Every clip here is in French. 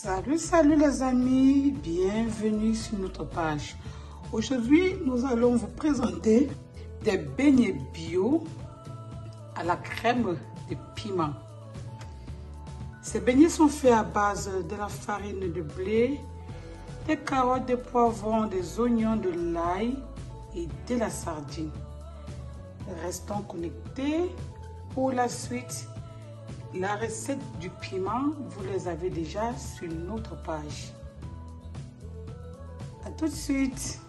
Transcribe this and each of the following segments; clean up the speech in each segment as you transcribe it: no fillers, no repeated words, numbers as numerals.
Salut les amis, bienvenue sur notre page. Aujourd'hui, nous allons vous présenter des beignets bio à la crème de piment. Ces beignets sont faits à base de la farine de blé, des carottes, des poivrons, des oignons, de l'ail et de la sardine. Restons connectés pour la suite. La recette du piment, vous les avez déjà sur notre page. À tout de suite.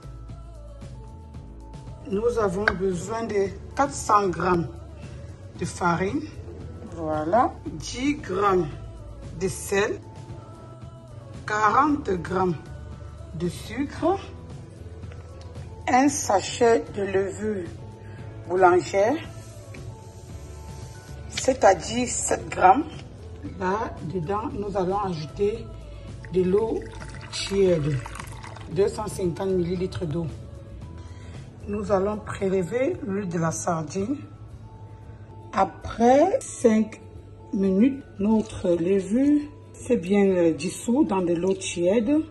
Nous avons besoin de 400 g de farine. Voilà. 10 g de sel. 40 g de sucre. Un sachet de levure boulangère. C'est-à-dire 7 grammes. Là, dedans, nous allons ajouter de l'eau tiède, 250 ml d'eau. Nous allons prélever l'huile de la sardine. Après 5 minutes, notre levure s'est bien dissous dans de l'eau tiède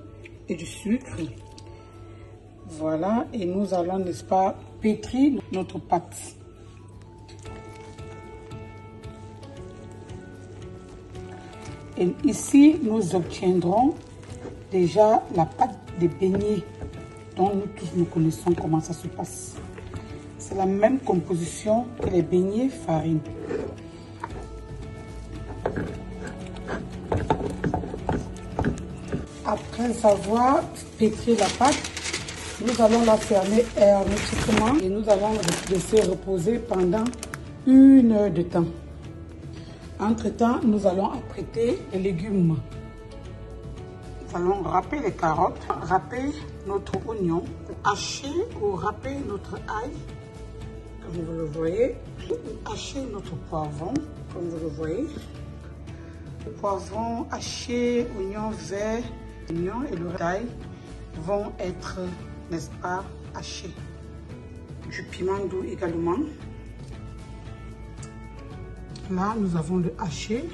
et du sucre. Voilà, et nous allons, n'est-ce pas, pétrir notre pâte. Et ici, nous obtiendrons déjà la pâte de beignets dont nous tous nous connaissons comment ça se passe. C'est la même composition que les beignets farine. Après avoir pétri la pâte, nous allons la fermer hermétiquement et nous allons laisser reposer pendant 1 heure de temps. Entre-temps, nous allons apprêter les légumes. Nous allons râper les carottes, râper notre oignon, hacher ou râper notre ail, comme vous le voyez, hacher notre poivron, comme vous le voyez. Le poivron haché, oignon vert, oignon et le ail vont être, n'est-ce pas, hachés. Du piment doux également. Là, nous avons le haché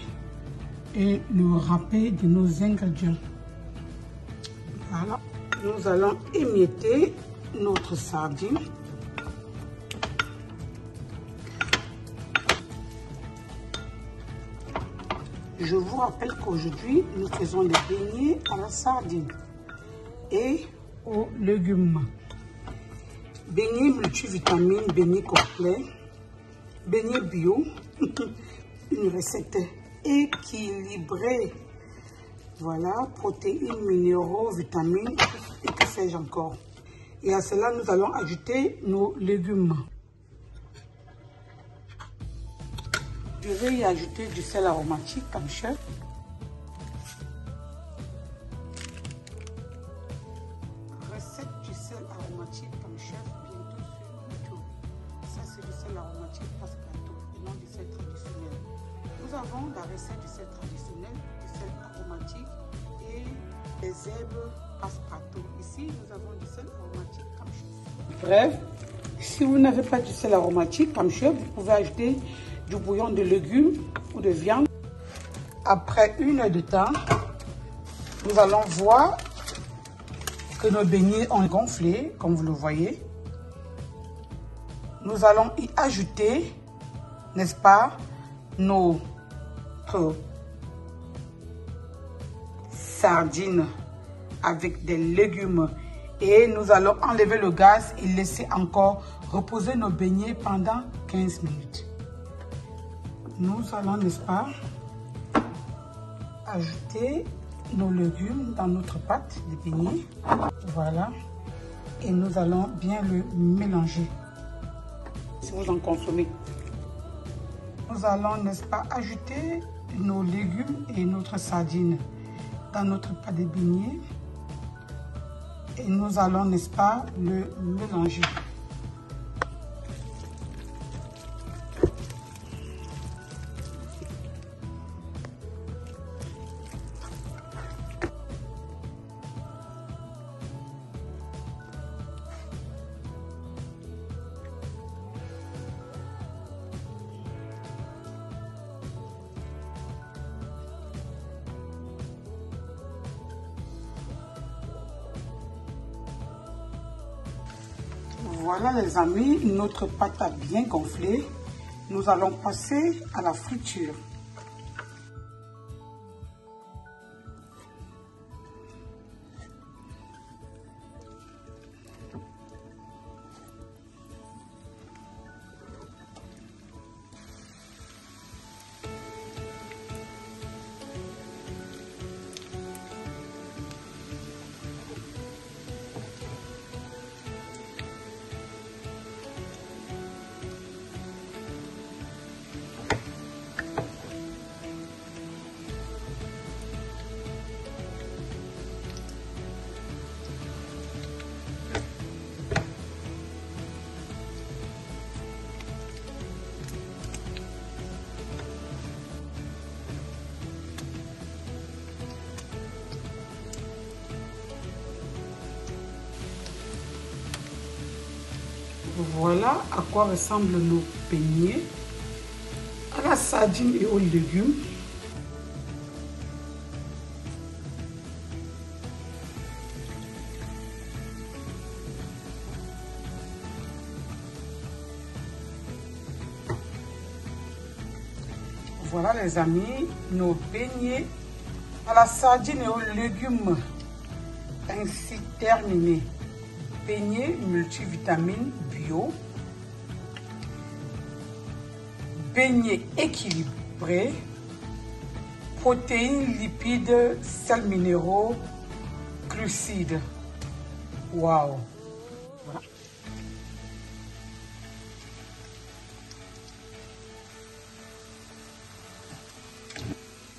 et le râpé de nos ingrédients. Voilà. Nous allons émietter notre sardine. Je vous rappelle qu'aujourd'hui, nous faisons des beignets à la sardine et aux légumes. Beignets multivitamines, beignets complets, beignets bio. Une recette équilibrée. Voilà, protéines, minéraux, vitamines et que sais-je encore. Et à cela, nous allons ajouter nos légumes. Je vais y ajouter du sel aromatique comme chef. Recette du sel aromatique comme chef bientôt sur YouTube. Ça, c'est du sel aromatique passe-partout et non du sel traditionnel. Nous avons la recette du sel traditionnel, du sel aromatique et des herbes passe-partout. Ici, nous avons du sel aromatique comme chef. Bref, si vous n'avez pas du sel aromatique comme chef, vous pouvez ajouter du bouillon de légumes ou de viande. Après 1 heure de temps, nous allons voir que nos beignets ont gonflé, comme vous le voyez. Nous allons y ajouter, n'est-ce pas, notre sardines avec des légumes. Et nous allons enlever le gaz et laisser encore reposer nos beignets pendant 15 minutes. Nous allons, n'est-ce pas, ajouter nos légumes dans notre pâte de beignets. Voilà. Et nous allons bien le mélanger. Si vous en consommez. Nous allons, n'est-ce pas, ajouter nos légumes et notre sardine dans notre pâte de beignets. Et nous allons, n'est-ce pas, le mélanger. Voilà les amis, notre pâte a bien gonflé. Nous allons passer à la friture. Voilà à quoi ressemblent nos beignets à la sardine et aux légumes. Voilà les amis, nos beignets à la sardine et aux légumes ainsi terminés. Beignets multivitamines bio, beignets équilibrés, protéines, lipides, sels minéraux, glucides. Waouh! Voilà.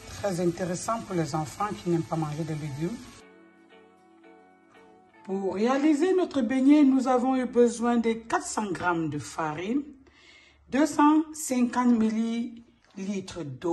Très intéressant pour les enfants qui n'aiment pas manger de légumes. Pour réaliser notre beignet, nous avons eu besoin de 400 g de farine, 250 ml d'eau,